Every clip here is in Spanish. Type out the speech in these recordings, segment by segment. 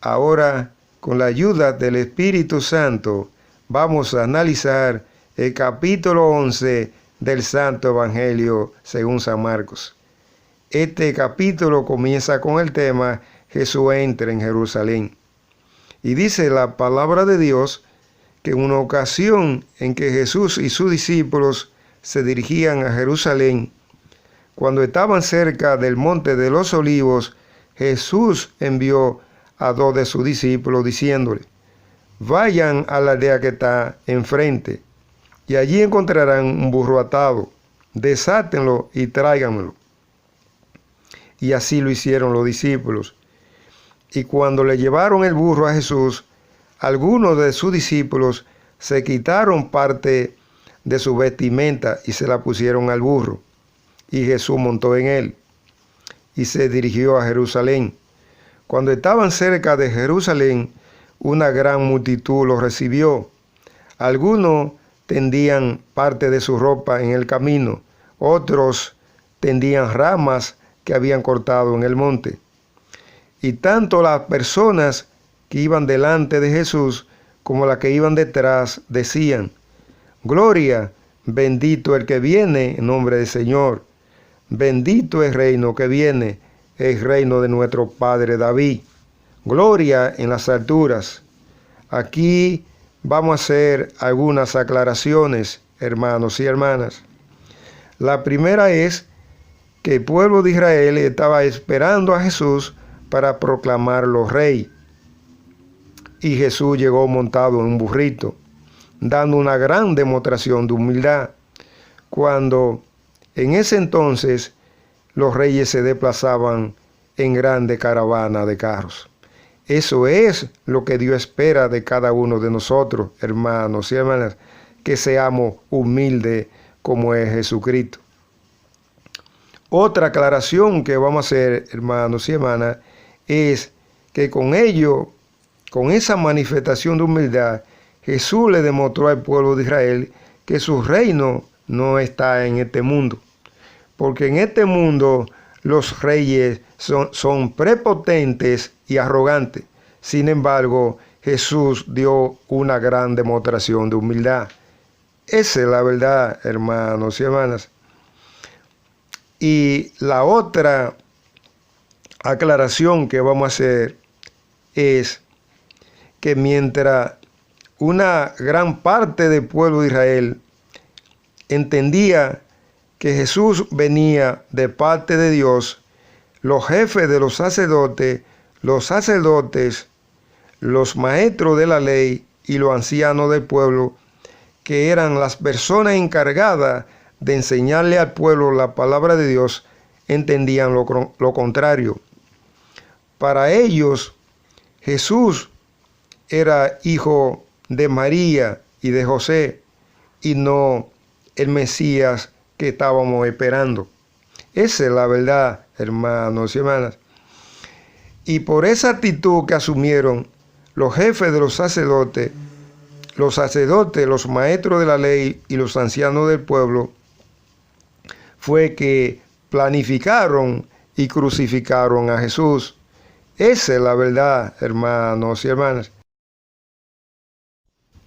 Ahora, con la ayuda del Espíritu Santo, vamos a analizar el capítulo 11 del Santo Evangelio según San Marcos. Este capítulo comienza con el tema Jesús entra en Jerusalén. Y dice la palabra de Dios que en una ocasión en que Jesús y sus discípulos se dirigían a Jerusalén, cuando estaban cerca del monte de los olivos, Jesús envió a 2 de sus discípulos diciéndole: vayan a la aldea que está enfrente, y allí encontrarán un burro atado, desátenlo y tráiganmelo. Y así lo hicieron los discípulos. Y cuando le llevaron el burro a Jesús, algunos de sus discípulos se quitaron parte de su vestimenta y se la pusieron al burro. Y Jesús montó en él y se dirigió a Jerusalén. Cuando estaban cerca de Jerusalén, una gran multitud los recibió. Algunos tendían parte de su ropa en el camino, otros tendían ramas que habían cortado en el monte. Y tanto las personas que iban delante de Jesús como las que iban detrás decían: Gloria, bendito el que viene en nombre del Señor. Bendito el reino que viene, el reino de nuestro padre David. Gloria en las alturas. Aquí vamos a hacer algunas aclaraciones, hermanos y hermanas. La primera es que el pueblo de Israel estaba esperando a Jesús para proclamarlo rey. Y Jesús llegó montado en un burrito, dando una gran demostración de humildad, cuando en ese entonces los reyes se desplazaban en grande caravana de carros. Eso es lo que Dios espera de cada uno de nosotros, hermanos y hermanas, que seamos humildes como es Jesucristo. Otra aclaración que vamos a hacer, hermanos y hermanas, es que con ello, con esa manifestación de humildad, Jesús le demostró al pueblo de Israel que su reino no está en este mundo. Porque en este mundo los reyes son prepotentes y arrogantes. Sin embargo, Jesús dio una gran demostración de humildad. Esa es la verdad, hermanos y hermanas. Y la otra aclaración que vamos a hacer es que mientras una gran parte del pueblo de Israel entendía que Jesús venía de parte de Dios, los jefes de los sacerdotes, los maestros de la ley y los ancianos del pueblo, que eran las personas encargadas de enseñarle al pueblo la palabra de Dios, entendían lo contrario. Para ellos, Jesús era hijo de María y de José, y no el Mesías que estábamos esperando. Esa es la verdad, hermanos y hermanas. Y por esa actitud que asumieron los jefes de los sacerdotes, los maestros de la ley y los ancianos del pueblo, fue que planificaron y crucificaron a Jesús. Esa es la verdad, hermanos y hermanas.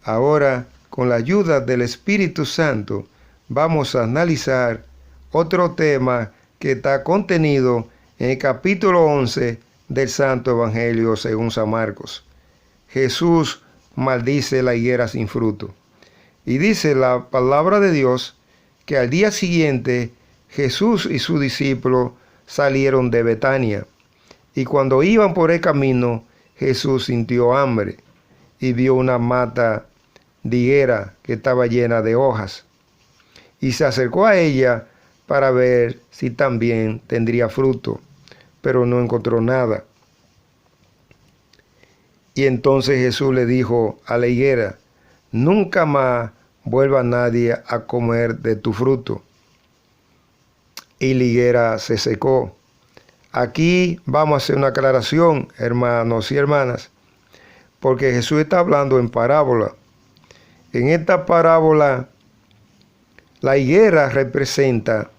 Ahora, con la ayuda del Espíritu Santo, vamos a analizar otro tema que está contenido en el capítulo 11 del Santo Evangelio según San Marcos. Jesús maldice la higuera sin fruto. Y dice la palabra de Dios que al día siguiente Jesús y sus discípulos salieron de Betania. Y cuando iban por el camino, Jesús sintió hambre y vio una mata de higuera que estaba llena de hojas. Y se acercó a ella para ver si también tendría fruto, pero no encontró nada. Y entonces Jesús le dijo a la higuera: nunca más vuelva nadie a comer de tu fruto. Y la higuera se secó. Aquí vamos a hacer una aclaración, hermanos y hermanas, porque Jesús está hablando en parábola. En esta parábola, la higuera representa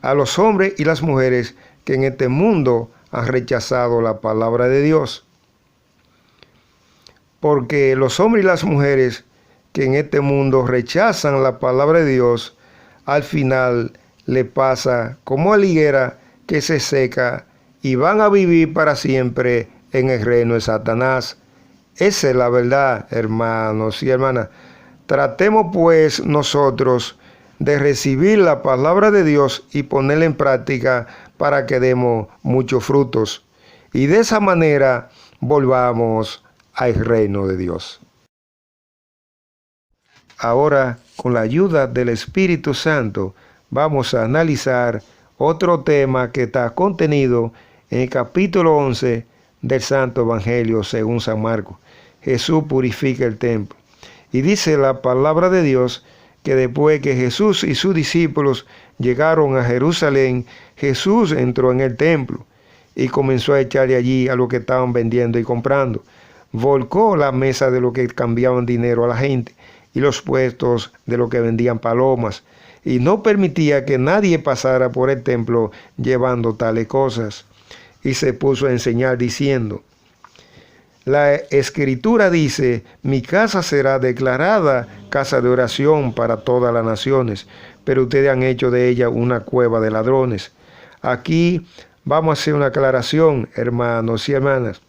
a los hombres y las mujeres que en este mundo han rechazado la palabra de Dios. porque los hombres y las mujeres que en este mundo rechazan la palabra de Dios, al final le pasa como a la higuera que se seca y van a vivir para siempre en el reino de Satanás. Esa es la verdad, hermanos y hermanas. Tratemos pues nosotros de recibir la palabra de Dios y ponerla en práctica para que demos muchos frutos. Y de esa manera volvamos al reino de Dios. Ahora, con la ayuda del Espíritu Santo, vamos a analizar otro tema que está contenido en el capítulo 11 del Santo Evangelio según San Marcos. Jesús purifica el templo. Y dice la palabra de Dios que después que Jesús y sus discípulos llegaron a Jerusalén, Jesús entró en el templo y comenzó a echarle allí a lo que estaban vendiendo y comprando. Volcó la mesa de lo que cambiaban dinero a la gente y los puestos de lo que vendían palomas, y no permitía que nadie pasara por el templo llevando tales cosas. Y se puso a enseñar diciendo: la Escritura dice, mi casa será declarada casa de oración para todas las naciones, pero ustedes han hecho de ella una cueva de ladrones. Aquí vamos a hacer una aclaración, hermanos y hermanas,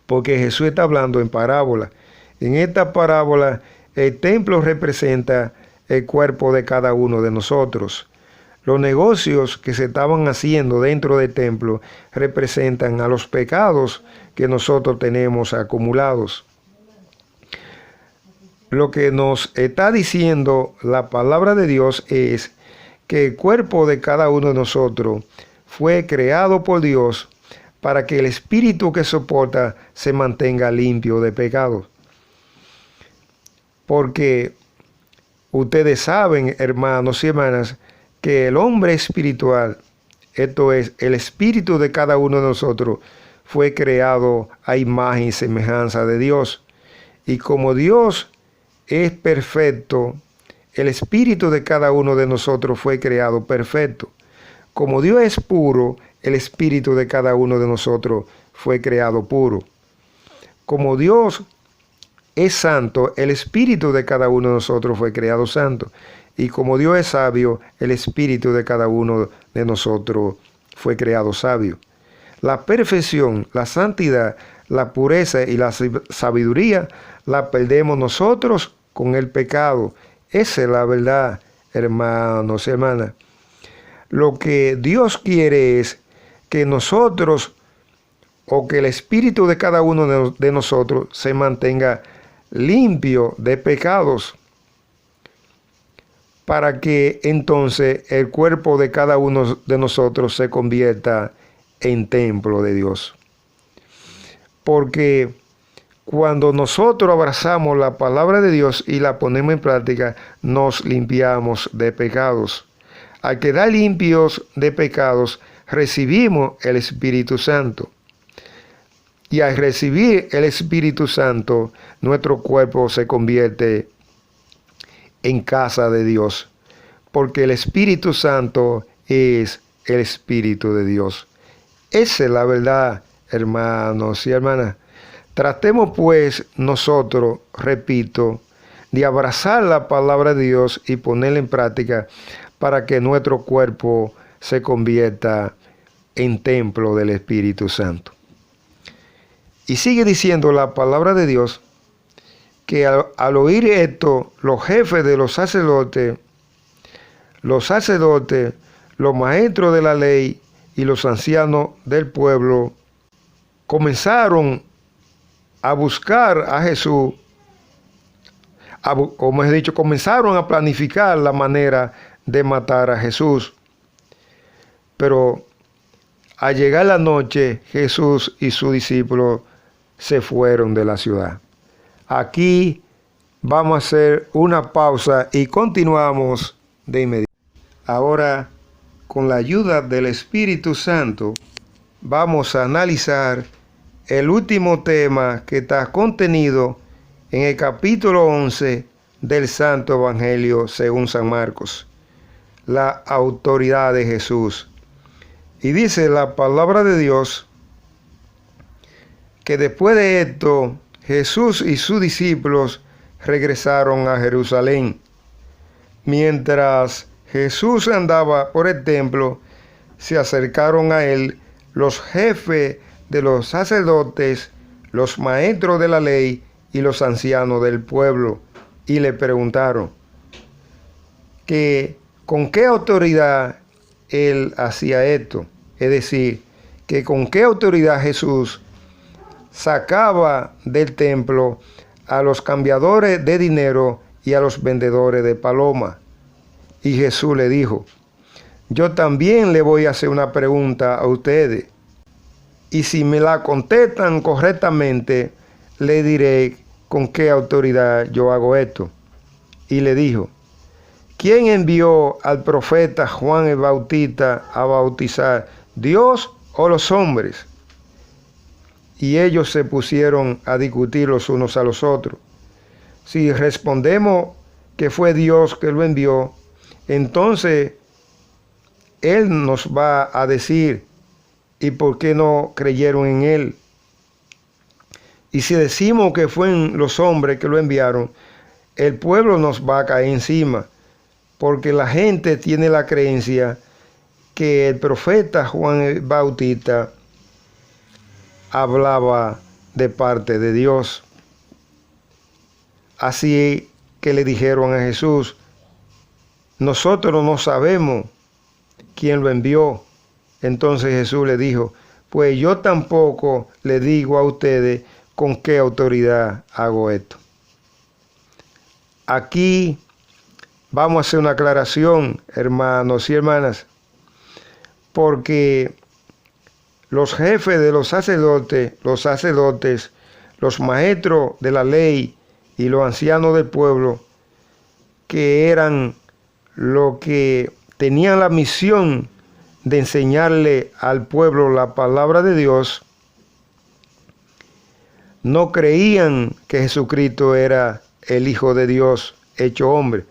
porque Jesús está hablando en parábola. En esta parábola, el templo representa el cuerpo de cada uno de nosotros. Los negocios que se estaban haciendo dentro del templo representan a los pecados que nosotros tenemos acumulados. Lo que nos está diciendo la palabra de Dios es que el cuerpo de cada uno de nosotros fue creado por Dios para que el espíritu que soporta se mantenga limpio de pecados. Porque ustedes saben, hermanos y hermanas, que el hombre espiritual, esto es, el espíritu de cada uno de nosotros, fue creado a imagen y semejanza de Dios. Y como Dios es perfecto, el espíritu de cada uno de nosotros fue creado perfecto. Como Dios es puro, el espíritu de cada uno de nosotros fue creado puro. Como Dios es santo, el espíritu de cada uno de nosotros fue creado santo. Y como Dios es sabio, el espíritu de cada uno de nosotros fue creado sabio. La perfección, la santidad, la pureza y la sabiduría la perdemos nosotros con el pecado. Esa es la verdad, hermanos y hermanas. Lo que Dios quiere es que nosotros, o que el espíritu de cada uno de nosotros se mantenga limpio de pecados, para que entonces el cuerpo de cada uno de nosotros se convierta en templo de Dios. Porque cuando nosotros abrazamos la palabra de Dios y la ponemos en práctica, nos limpiamos de pecados. Al quedar limpios de pecados, recibimos el Espíritu Santo. Y al recibir el Espíritu Santo, nuestro cuerpo se convierte en casa de Dios, porque el Espíritu Santo es el Espíritu de Dios. Esa es la verdad, hermanos y hermanas. Tratemos pues nosotros, repito, de abrazar la palabra de Dios y ponerla en práctica para que nuestro cuerpo se convierta en templo del Espíritu Santo. Y sigue diciendo la palabra de Dios que al oír esto, los jefes de los sacerdotes, los maestros de la ley y los ancianos del pueblo comenzaron a buscar a Jesús, como he dicho, comenzaron a planificar la manera de matar a Jesús. Pero al llegar la noche, Jesús y sus discípulos se fueron de la ciudad. Aquí vamos a hacer una pausa y continuamos de inmediato. Ahora, con la ayuda del Espíritu Santo, vamos a analizar el último tema que está contenido en el capítulo 11 del Santo Evangelio según San Marcos, la autoridad de Jesús. Y dice la palabra de Dios que después de esto, Jesús y sus discípulos regresaron a Jerusalén. Mientras Jesús andaba por el templo, se acercaron a él los jefes de los sacerdotes, los maestros de la ley y los ancianos del pueblo, y le preguntaron que con qué autoridad él hacía esto, es decir, que con qué autoridad Jesús sacaba del templo a los cambiadores de dinero y a los vendedores de palomas. Y Jesús le dijo: yo también le voy a hacer una pregunta a ustedes, y si me la contestan correctamente, le diré con qué autoridad yo hago esto. Y le dijo: ¿quién envió al profeta Juan el Bautista a bautizar, Dios o los hombres? Y ellos se pusieron a discutir los unos a los otros. Si respondemos que fue Dios que lo envió, entonces Él nos va a decir, ¿y por qué no creyeron en Él? Y si decimos que fueron los hombres que lo enviaron, el pueblo nos va a caer encima, porque la gente tiene la creencia que el profeta Juan el Bautista hablaba de parte de Dios. Así que le dijeron a Jesús: nosotros no sabemos quién lo envió. Entonces Jesús le dijo: pues yo tampoco le digo a ustedes con qué autoridad hago esto. Aquí vamos a hacer una aclaración, hermanos y hermanas, porque los jefes de los sacerdotes, los maestros de la ley y los ancianos del pueblo, que eran los que tenían la misión de enseñarle al pueblo la palabra de Dios, no creían que Jesucristo era el Hijo de Dios hecho hombre,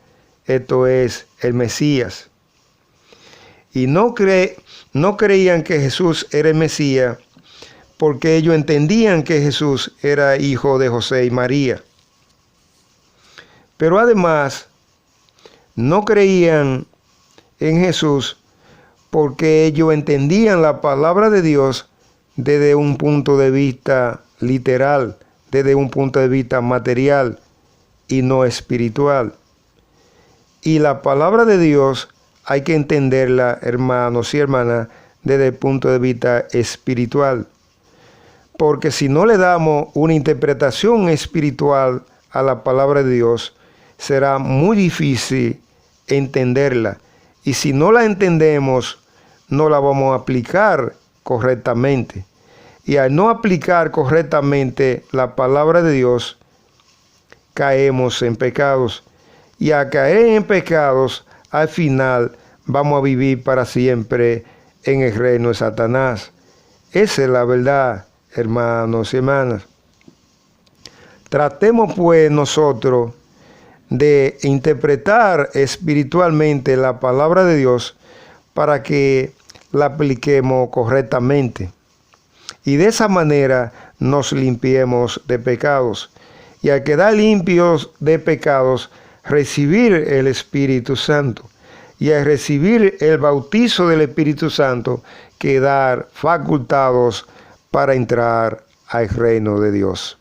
esto es, el Mesías. Y no creían que Jesús era el Mesías porque ellos entendían que Jesús era hijo de José y María. Pero además, no creían en Jesús porque ellos entendían la palabra de Dios desde un punto de vista literal, desde un punto de vista material y no espiritual. Y la palabra de Dios hay que entenderla, hermanos y hermanas, desde el punto de vista espiritual. Porque si no le damos una interpretación espiritual a la palabra de Dios, será muy difícil entenderla. Y si no la entendemos, no la vamos a aplicar correctamente. Y al no aplicar correctamente la palabra de Dios, caemos en pecados. Y al caer en pecados, al final vamos a vivir para siempre en el reino de Satanás. Esa es la verdad, hermanos y hermanas. Tratemos pues nosotros de interpretar espiritualmente la palabra de Dios para que la apliquemos correctamente. Y de esa manera nos limpiemos de pecados. Y al quedar limpios de pecados, recibir el Espíritu Santo. Y al recibir el bautizo del Espíritu Santo, quedar facultados para entrar al reino de Dios.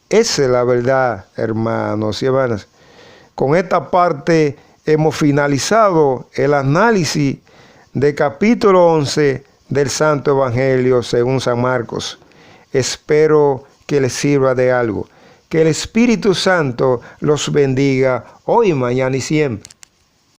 Esa es la verdad, hermanos y hermanas. Con esta parte hemos finalizado el análisis del capítulo 11 del Santo Evangelio según San Marcos. Espero que les sirva de algo. Que el Espíritu Santo los bendiga hoy, mañana y siempre.